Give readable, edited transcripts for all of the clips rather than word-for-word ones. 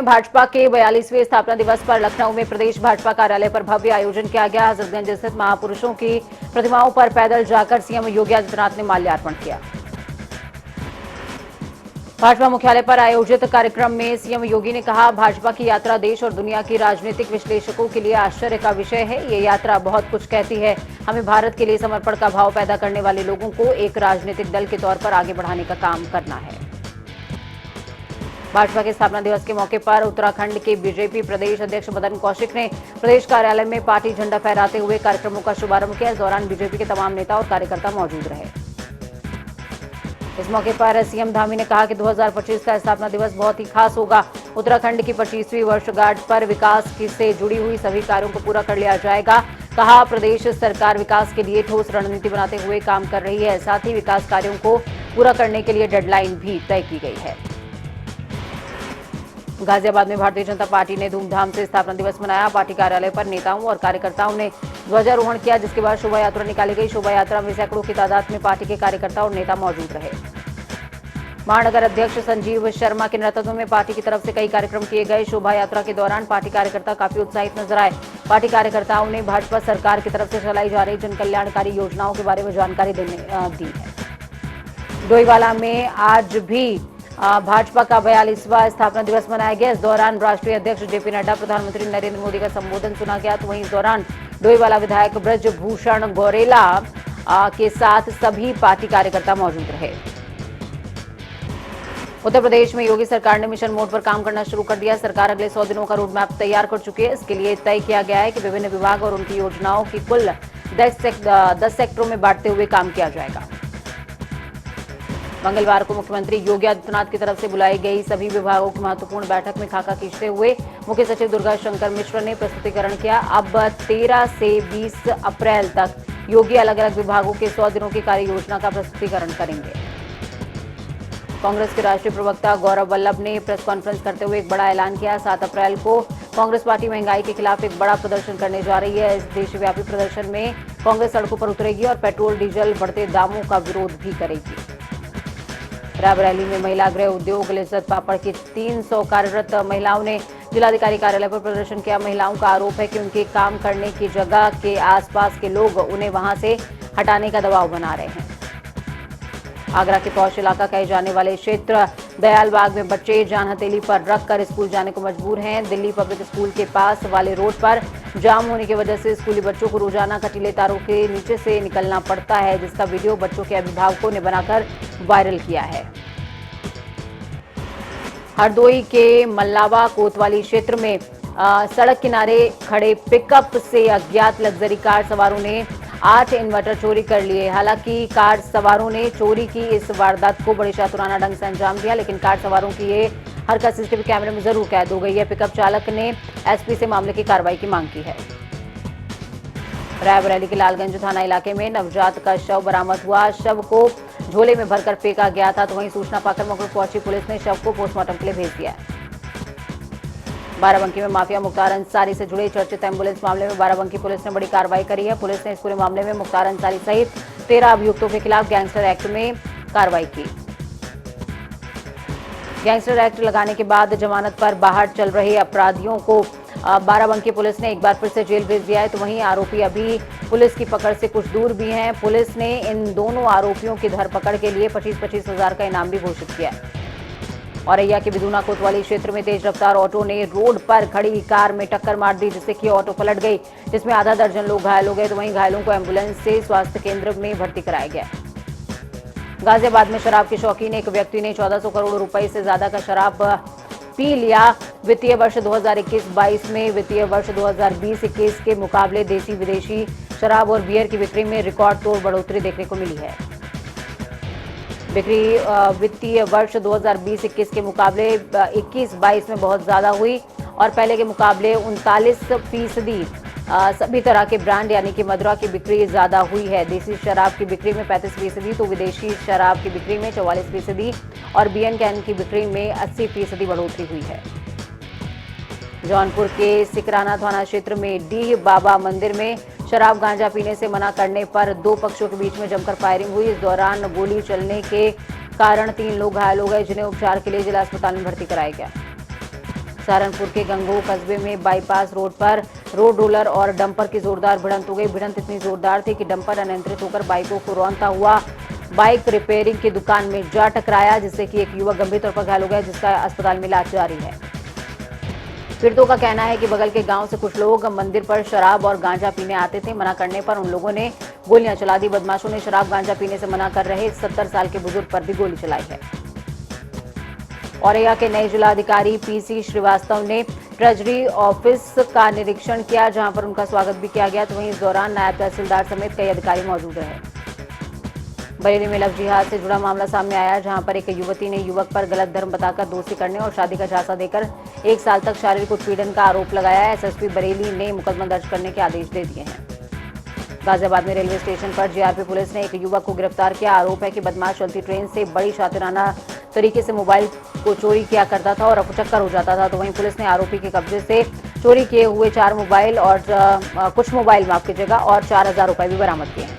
भाजपा के 42वें स्थापना दिवस पर लखनऊ में प्रदेश भाजपा कार्यालय पर भव्य आयोजन किया गया। हजरतगंज स्थित महापुरुषों की प्रतिमाओं पर पैदल जाकर सीएम योगी आदित्यनाथ ने माल्यार्पण किया। भाजपा मुख्यालय पर आयोजित कार्यक्रम में सीएम योगी ने कहा, भाजपा की यात्रा देश और दुनिया की राजनीतिक विश्लेषकों के लिए आश्चर्य का विषय है। ये यात्रा बहुत कुछ कहती है। हमें भारत के लिए समर्पण का भाव पैदा करने वाले लोगों को एक राजनीतिक दल के तौर पर आगे बढ़ाने का काम करना है। भाजपा के स्थापना दिवस के मौके पर उत्तराखंड के बीजेपी प्रदेश अध्यक्ष मदन कौशिक ने प्रदेश कार्यालय में पार्टी झंडा फहराते हुए कार्यक्रमों का शुभारंभ किया। इस दौरान बीजेपी के तमाम नेता और कार्यकर्ता मौजूद रहे। इस मौके पर सीएम धामी ने कहा कि 2025 का स्थापना दिवस बहुत ही खास होगा। उत्तराखंड की 25वीं वर्षगांठ पर विकास से जुड़ी हुई सभी कार्यों को पूरा कर लिया जाएगा। कहा, प्रदेश सरकार विकास के लिए ठोस रणनीति बनाते हुए काम कर रही है। साथ ही विकास कार्यों को पूरा करने के लिए डेडलाइन भी तय की गई है। गाजियाबाद में भारतीय जनता पार्टी ने धूमधाम से स्थापना दिवस मनाया। पार्टी कार्यालय पर नेताओं और कार्यकर्ताओं ने ध्वजारोहण किया, जिसके बाद शोभा यात्रा निकाली गई। शोभा यात्रा में सैकड़ों की तादाद में पार्टी के कार्यकर्ता और नेता मौजूद रहे। महानगर अध्यक्ष संजीव शर्मा के नेतृत्व में पार्टी की तरफ से कई कार्यक्रम किए गए। शोभा यात्रा के दौरान पार्टी कार्यकर्ता काफी उत्साहित नजर आए। पार्टी कार्यकर्ताओं ने भाजपा सरकार की तरफ से चलाई जा रही जन कल्याणकारी योजनाओं के बारे में जानकारी दी है। डोईवाला में आज भी भाजपा का 42वां स्थापना दिवस मनाया गया। इस दौरान राष्ट्रीय अध्यक्ष जेपी नड्डा, प्रधानमंत्री नरेंद्र मोदी का संबोधन सुना गया। तो वहीं इस दौरान डोईवाला विधायक ब्रजभूषण गौरेला के साथ सभी पार्टी कार्यकर्ता मौजूद रहे। उत्तर प्रदेश में योगी सरकार ने मिशन मोड पर काम करना शुरू कर दिया। सरकार अगले 100 दिनों का रोड मैप तैयार कर चुकी है। इसके लिए तय किया गया है कि विभिन्न विभाग और उनकी योजनाओं की कुल 10 सेक्टरों में बांटते हुए काम किया जाएगा। मंगलवार को मुख्यमंत्री योगी आदित्यनाथ की तरफ से बुलाई गई सभी विभागों की महत्वपूर्ण बैठक में खाका खींचते हुए मुख्य सचिव दुर्गा शंकर मिश्र ने प्रस्तुतिकरण किया। अब 13 से 20 अप्रैल तक योगी अलग अलग विभागों के 100 दिनों की कार्य योजना का प्रस्तुतिकरण करेंगे। कांग्रेस के राष्ट्रीय प्रवक्ता गौरव वल्लभ ने प्रेस कॉन्फ्रेंस करते हुए एक बड़ा ऐलान किया। 7 अप्रैल को कांग्रेस पार्टी महंगाई के खिलाफ एक बड़ा प्रदर्शन करने जा रही है। इस देशव्यापी प्रदर्शन में कांग्रेस सड़कों पर उतरेगी और पेट्रोल डीजल बढ़ते दामों का विरोध भी करेगी। रायबरेली में महिला गृह उद्योग लिज्जत पापड़ की 300 कार्यरत महिलाओं ने जिलाधिकारी कार्यालय पर प्रदर्शन किया। महिलाओं का आरोप है कि उनके काम करने की जगह के आसपास के लोग उन्हें वहां से हटाने का दबाव बना रहे हैं। आगरा के पौष इलाका कहे जाने वाले क्षेत्र दयालबाग में बच्चे जान हथेली पर रखकर स्कूल जाने को मजबूर हैं। दिल्ली पब्लिक स्कूल के पास वाले रोड पर जाम होने की वजह से स्कूली बच्चों को रोजाना कटीले तारों के नीचे से निकलना पड़ता है, जिसका वीडियो बच्चों के अभिभावकों ने बनाकर वायरल किया है। हरदोई के मल्लावा कोतवाली क्षेत्र में सड़क किनारे खड़े पिकअप से अज्ञात लग्जरी कार सवारों ने 8 इन्वर्टर चोरी कर लिए। हालांकि कार सवारों ने चोरी की इस वारदात को बड़े शातुराना ढंग से अंजाम दिया, लेकिन कार सवारों की ये हरकत सीसीटीवी कैमरे में जरूर कैद हो गई है। पिकअप चालक ने एसपी से मामले की कार्रवाई की मांग की है। रायबरेली के लालगंज थाना इलाके में नवजात का शव बरामद हुआ। शव को झोले में भरकर फेंका गया था। तो वहीं सूचना पाकर मौके पर पहुंची पुलिस ने शव को पोस्टमार्टम के लिए भेज दिया। बाराबंकी में माफिया मुख्तार अंसारी से जुड़े चर्चित एम्बुलेंस मामले में बाराबंकी पुलिस ने बड़ी कार्रवाई करी है। पुलिस ने इस पूरे मामले में मुख्तार अंसारी सहित 13 अभियुक्तों के खिलाफ गैंगस्टर एक्ट में कार्रवाई की। गैंगस्टर एक्ट लगाने के बाद जमानत पर बाहर चल रहे अपराधियों को बाराबंकी पुलिस ने एक बार फिर से जेल भेज दिया है। तो वहीं आरोपी अभी पुलिस की पकड़ से कुछ दूर भी हैं। पुलिस ने इन दोनों आरोपियों की धरपकड़ के लिए 25-25 हजार का इनाम भी घोषित किया है। औरैया के बिदुना कोतवाली क्षेत्र में तेज रफ्तार ऑटो ने रोड पर खड़ी कार में टक्कर मार दी, जिससे कि ऑटो पलट गई, जिसमें आधा दर्जन लोग घायल हो गए। तो वहीं घायलों को एम्बुलेंस से स्वास्थ्य केंद्र में भर्ती कराया गया। गाजियाबाद में शराब के शौकीन एक व्यक्ति ने 1400 करोड़ रुपए से ज्यादा का शराब पी लिया। वित्तीय वर्ष 2021-22 में वित्तीय वर्ष 2020-21 के मुकाबले देसी विदेशी शराब और बियर की बिक्री में रिकॉर्ड तोड़ बढ़ोतरी देखने को मिली है। बिक्री वित्तीय वर्ष 2020-21 के मुकाबले 21-22 में बहुत ज्यादा हुई और पहले के मुकाबले 39% सभी तरह के ब्रांड यानी कि मदुरा की बिक्री ज्यादा हुई है। देसी शराब की बिक्री में 35%, तो विदेशी शराब की बिक्री में 44% और बीएन कैन की बिक्री में 80% बढ़ोतरी हुई है। जौनपुर के सिकराना थाना क्षेत्र में डीह बाबा मंदिर में शराब गांजा पीने से मना करने पर 2 पक्षों के बीच में जमकर फायरिंग हुई। इस दौरान गोली चलने के कारण 3 लोग घायल हो गए, जिन्हें उपचार के लिए जिला अस्पताल में भर्ती कराया गया। सहारनपुर के गंगोह कस्बे में बाईपास रोड पर रोड रोलर और डंपर की जोरदार भिड़ंत हो गई। भिड़ंत इतनी जोरदार थी कि डंपर अनियंत्रित होकर बाइकों को रौंदता हुआ बाइक रिपेयरिंग की दुकान में जा टकराया, जिससे कि एक युवक गंभीर तौर पर घायल हो गया, जिसका अस्पताल में इलाज जारी है। पीड़ितों का कहना है कि बगल के गांव से कुछ लोग मंदिर पर शराब और गांजा पीने आते थे। मना करने पर उन लोगों ने गोलियां चला दी। बदमाशों ने शराब गांजा पीने से मना कर रहे 70 साल के बुजुर्ग पर भी गोली चलाई है। औरैया के नए जिलाधिकारी पीसी श्रीवास्तव ने ट्रेजरी ऑफिस का निरीक्षण किया, जहां पर उनका स्वागत भी किया गया। तो वहीं इस दौरान नायब तहसीलदार समेत कई अधिकारी मौजूद रहे। बरेली में लव जिहाद से जुड़ा मामला सामने आया, जहां पर एक युवती ने युवक पर गलत धर्म बताकर दोस्ती करने और शादी का झांसा देकर 1 साल तक शारीरिक उत्पीड़न का आरोप लगाया है। एसएसपी बरेली ने मुकदमा दर्ज करने के आदेश दे दिए हैं। गाजियाबाद में रेलवे स्टेशन पर जीआरपी पुलिस ने एक युवक को गिरफ्तार किया। आरोप है कि बदमाश चलती ट्रेन से बड़ी शातिराना तरीके से मोबाइल को चोरी किया करता था और अकुचक्कर हो जाता था। तो वहीं पुलिस ने आरोपी के कब्जे से चोरी किए हुए 4 मोबाइल और कुछ मोबाइल माफ कीजिएगा और 4,000 रुपए भी बरामद किए हैं।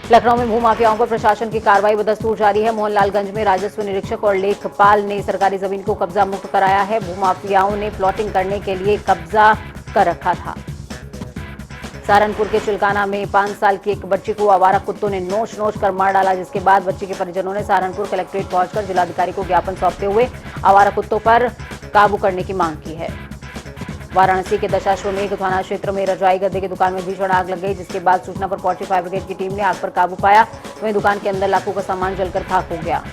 लखनऊ में भूमाफियाओं पर प्रशासन की कार्रवाई बदस्तूर जारी है। मोहनलालगंज में राजस्व निरीक्षक और लेखपाल ने सरकारी जमीन को कब्जा मुक्त कराया है। भूमाफियाओं ने प्लॉटिंग करने के लिए कब्जा कर रखा था। सहारनपुर के चिलकाना में 5 साल की एक बच्ची को आवारा कुत्तों ने नोच नोच कर मार डाला, जिसके बाद बच्ची के परिजनों ने सहारनपुर कलेक्ट्रेट पहुंचकर जिलाधिकारी को ज्ञापन सौंपते हुए आवारा कुत्तों पर काबू करने की मांग की है। वाराणसी के दशाश्वमेध थाना क्षेत्र में रजाई गद्दे की दुकान में भीषण आग लग गई, जिसके बाद सूचना पर पहुंची फायर ब्रिगेड की टीम ने आग पर काबू पाया। वहीं दुकान के अंदर लाखों का सामान जलकर खाक हो गया।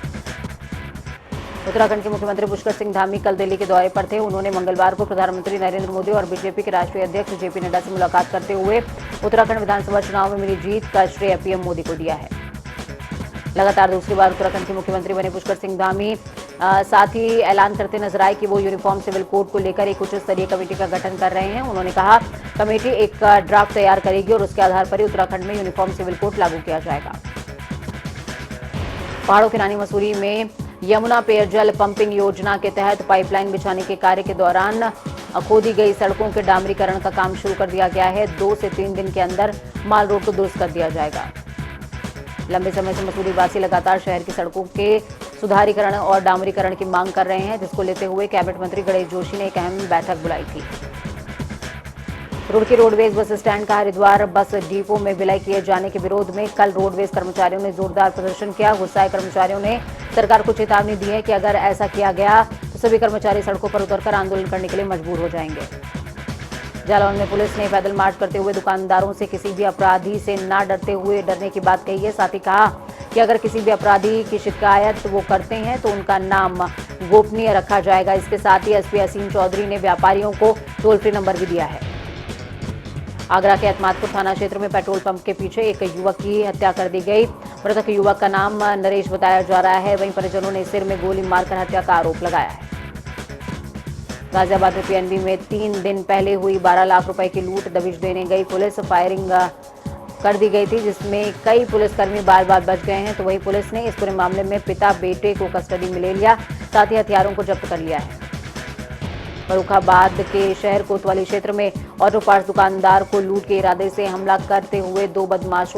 उत्तराखंड के मुख्यमंत्री पुष्कर सिंह धामी कल दिल्ली के दौरे पर थे। उन्होंने मंगलवार को प्रधानमंत्री नरेंद्र मोदी और बीजेपी के राष्ट्रीय अध्यक्ष जेपी नड्डा से मुलाकात करते हुए उत्तराखंड विधानसभा चुनाव में मिली जीत का श्रेय पीएम मोदी को दिया है। लगातार दूसरी बार उत्तराखंड के मुख्यमंत्री बने पुष्कर सिंह धामी साथ ही ऐलान करते नजर आए कि वो यूनिफॉर्म सिविल कोड को लेकर एक उच्च स्तरीय कमेटी का गठन कर रहे हैं। उन्होंने कहा कमेटी एक ड्राफ्ट तैयार करेगी और उसके आधार पर ही उत्तराखंड में यूनिफॉर्म सिविल कोड लागू किया जाएगा। पहाड़ों की रानी मसूरी में यमुना पेयजल पंपिंग योजना के तहत पाइपलाइन बिछाने के कार्य के दौरान खोदी गई सड़कों के डामरीकरण का काम शुरू कर दिया गया है। 2 से 3 दिन के अंदर माल रोड को दुरुस्त कर दिया जाएगा। लंबे समय से मसूरी वासी लगातार शहर की सड़कों के सुधारीकरण और डामरीकरण की मांग कर रहे हैं, जिसको लेते हुए कैबिनेट मंत्री गणेश जोशी ने एक अहम बैठक बुलाई थी। रुड़की रोडवेज बस स्टैंड का हरिद्वार बस डिपो में विलय किए जाने के विरोध में कल रोडवेज कर्मचारियों ने जोरदार प्रदर्शन किया। गुस्साए कर्मचारियों ने सरकार को चेतावनी दी है कि अगर ऐसा किया गया तो सभी कर्मचारी सड़कों पर उतरकर आंदोलन करने के लिए मजबूर हो जाएंगे। जालौन में पुलिस ने पैदल मार्च करते हुए दुकानदारों से किसी भी अपराधी से ना डरने की बात कही है। साथ ही कहा कि अगर किसी भी अपराधी की शिकायत वो करते हैं तो उनका नाम गोपनीय रखा जाएगा। इसके साथ ही एसपी असीम चौधरी ने व्यापारियों को टोल फ्री नंबर भी दिया है। आगरा के अहमदपुर थाना क्षेत्र में पेट्रोल पंप के पीछे एक युवक की हत्या कर दी गई। मृतक युवक का नाम नरेश बताया जा रहा है। वहीं परिजनों ने सिर में गोली मारकर हत्या का आरोप लगाया है। गाजियाबाद में पीएनबी में 3 दिन पहले हुई 12 लाख रुपए की लूट दबिश देने गई पुलिस फायरिंग कर दी गई थी, जिसमें कई पुलिसकर्मी बाल बाल बच गए हैं। तो वहीं पुलिस ने इस पूरे मामले में पिता बेटे को कस्टडी में ले लिया, साथ ही हथियारों को जब्त कर लिया है। फर्रुखाबाद के शहर कोतवाली क्षेत्र में ऑटो पार्ट्स दुकानदार को लूट के इरादे से हमला करते हुए दो बदमाश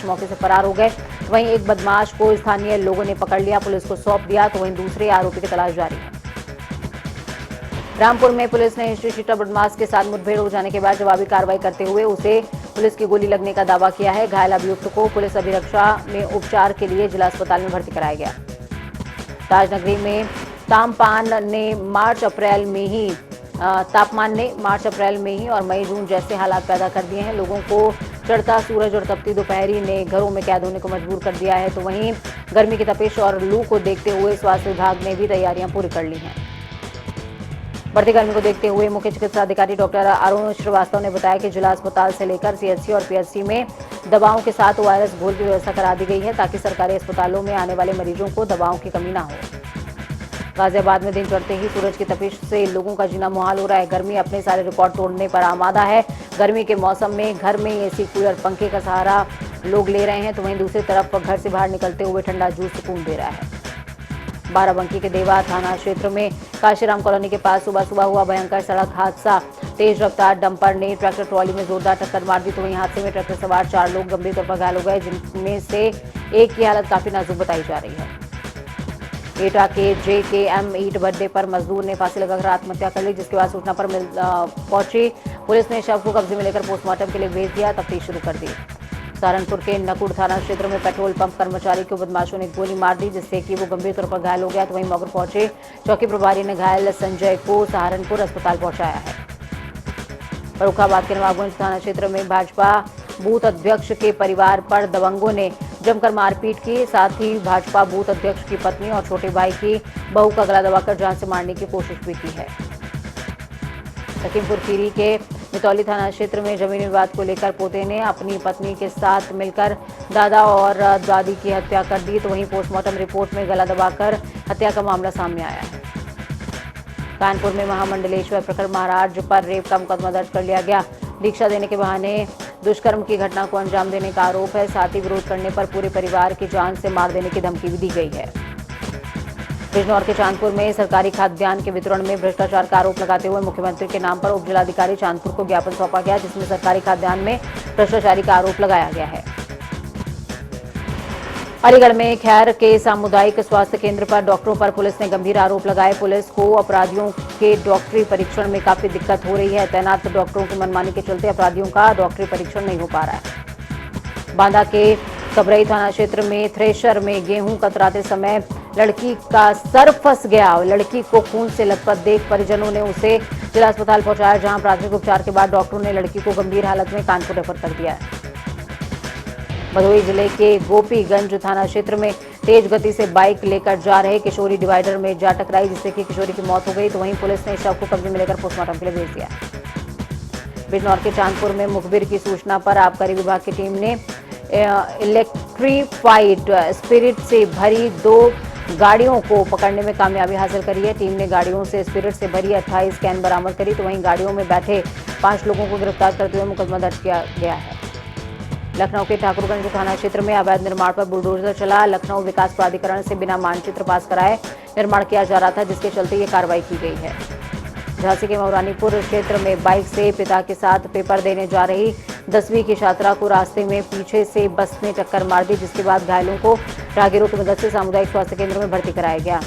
मौके से फरार हो गए। वहीं एक बदमाश को स्थानीय लोगों ने पकड़ लिया, पुलिस को सौंप दिया। तो वहीं दूसरे आरोपी की तलाश जारी है। रामपुर में पुलिस ने हिस्ट्री शीटर बदमाश के साथ मुठभेड़ हो जाने के बाद जवाबी कार्रवाई करते हुए उसे पुलिस की गोली लगने का दावा किया है। घायल अभियुक्त को पुलिस अभिरक्षा में उपचार के लिए जिला अस्पताल में भर्ती कराया गया। ताजनगरी में तापमान ने मार्च अप्रैल में ही और मई जून जैसे हालात पैदा कर दिए हैं। लोगों को चढ़ता सूरज और तपती दोपहरी ने घरों में कैद होने को मजबूर कर दिया है। तो वहीं गर्मी की तपिश और लू को देखते हुए स्वास्थ्य विभाग ने भी तैयारियां पूरी कर ली हैं। बढ़ती गर्मी को देखते हुए मुख्य चिकित्सा अधिकारी डॉक्टर अरुण श्रीवास्तव ने बताया कि जिला अस्पताल से लेकर सीएचसी और पीएचसी में दवाओं के साथ ओआरएस घोल की व्यवस्था करा दी गई है, ताकि सरकारी अस्पतालों में आने वाले मरीजों को दवाओं की कमी न हो। गाजियाबाद में दिन चढ़ते ही सूरज की तपिश से लोगों का जीना मुहाल हो रहा है। गर्मी अपने सारे रिकॉर्ड तोड़ने पर आमादा है। गर्मी के मौसम में घर में एसी, कूलर, पंखे का सहारा लोग ले रहे हैं। तो वहीं दूसरी तरफ घर से बाहर निकलते हुए ठंडा जूस सुकून दे रहा है। बाराबंकी के देवा थाना क्षेत्र में काशीराम कॉलोनी के पास सुबह हुआ भयंकर सड़क हादसा। तेज रफ्तार डंपर ने ट्रैक्टर ट्रॉली में जोरदार टक्कर मार दी। तो वहीं हादसे में ट्रैक्टर सवार 4 लोग गंभीर तौर पर घायल हो गए, जिनमें से एक की हालत काफी नाजुक बताई जा रही है। एटा के JKM ईट भट्टे पर मजदूर ने फांसी लगाकर आत्महत्या कर ली, जिसके बाद सूचना पर पहुंची पुलिस ने शव को कब्जे में लेकर पोस्टमार्टम के लिए भेज दिया। तफ्तीश शुरू कर दी। सहारनपुर के नकुड़ थाना क्षेत्र में पेट्रोल पंप कर्मचारी को बदमाशों ने गोली मार दी, जिससे कि वो गंभीर तौर पर घायल हो गया। तो वहीं मौके पर पहुंचे चौकी प्रभारी ने घायल संजय को सहारनपुर अस्पताल पहुंचाया है। फर्रुखाबाद के नवाबगंज थाना क्षेत्र में भाजपा बूथ अध्यक्ष के परिवार पर दबंगों ने जमकर मारपीट की। साथ ही भाजपा बूथ अध्यक्ष की पत्नी और छोटे भाई की बहू का गला दबाकर जान से मारने की कोशिश भी की है। लखीमपुर खीरी के मितौली थाना क्षेत्र में जमीन विवाद को लेकर पोते ने अपनी पत्नी के साथ मिलकर दादा और दादी की हत्या कर दी। तो वहीं पोस्टमार्टम रिपोर्ट में गला दबाकर हत्या का मामला सामने आया है। कानपुर में महामंडलेश्वर प्रखर महाराज पर रेप का मुकदमा दर्ज कर लिया गया। दीक्षा देने के बहाने दुष्कर्म की घटना को अंजाम देने का आरोप है। साथ ही विरोध करने पर पूरे परिवार की जान से मार देने की धमकी भी दी गई है। बिजनौर के चांदपुर में सरकारी खाद्यान्न के वितरण में भ्रष्टाचार का आरोप लगाते हुए मुख्यमंत्री के नाम पर उप जिलाधिकारी चांदपुर को ज्ञापन सौंपा गया, जिसमें सरकारी खाद्यान्न में भ्रष्टाचारी का आरोप लगाया गया है। अलीगढ़ में खैर के सामुदायिक स्वास्थ्य केंद्र पर डॉक्टरों पर पुलिस ने गंभीर आरोप लगाए। पुलिस को अपराधियों के डॉक्टरी परीक्षण में काफी दिक्कत हो रही है। तैनात डॉक्टरों की मनमानी के चलते अपराधियों का डॉक्टरी परीक्षण नहीं हो पा रहा है। बांदा के कबरई थाना क्षेत्र में थ्रेशर में गेहूं कतराते समय लड़की का सर फंस गया। लड़की को खून से लथपथ देख परिजनों ने उसे जिला अस्पताल पहुंचाया, जहां प्राथमिक उपचार के बाद डॉक्टरों ने लड़की को गंभीर हालत में कानपुर रेफर कर दिया है। भदोही जिले के गोपीगंज थाना क्षेत्र में तेज गति से बाइक लेकर जा रहे किशोरी डिवाइडर में जा टकराई, जिससे कि किशोरी की मौत हो गई। तो वहीं पुलिस ने शव को कब्जे में लेकर पोस्टमार्टम के लिए भेज दिया। बिजनौर के चांदपुर में मुखबिर की सूचना पर आबकारी विभाग की टीम ने इलेक्ट्रीफाइड स्पिरिट से भरी 2 गाड़ियों को पकड़ने में कामयाबी हासिल करी है। टीम ने गाड़ियों से स्पिरिट से भरी 28 कैन बरामद करी। तो वहीं गाड़ियों में बैठे 5 लोगों को गिरफ्तार करते हुए मुकदमा दर्ज किया गया है। लखनऊ के ठाकुरगंज थाना क्षेत्र में अवैध निर्माण पर बुलडोजर चला। लखनऊ विकास प्राधिकरण से बिना मानचित्र पास कराए निर्माण किया जा रहा था, जिसके चलते ये कार्रवाई की गई है। झांसी के मौरानीपुर क्षेत्र में बाइक से पिता के साथ पेपर देने जा रही 10वीं की छात्रा को रास्ते में पीछे से बस ने टक्कर मार दी, जिसके बाद घायलों को राहगीरों की मदद से सामुदायिक स्वास्थ्य केंद्र में भर्ती कराया गया।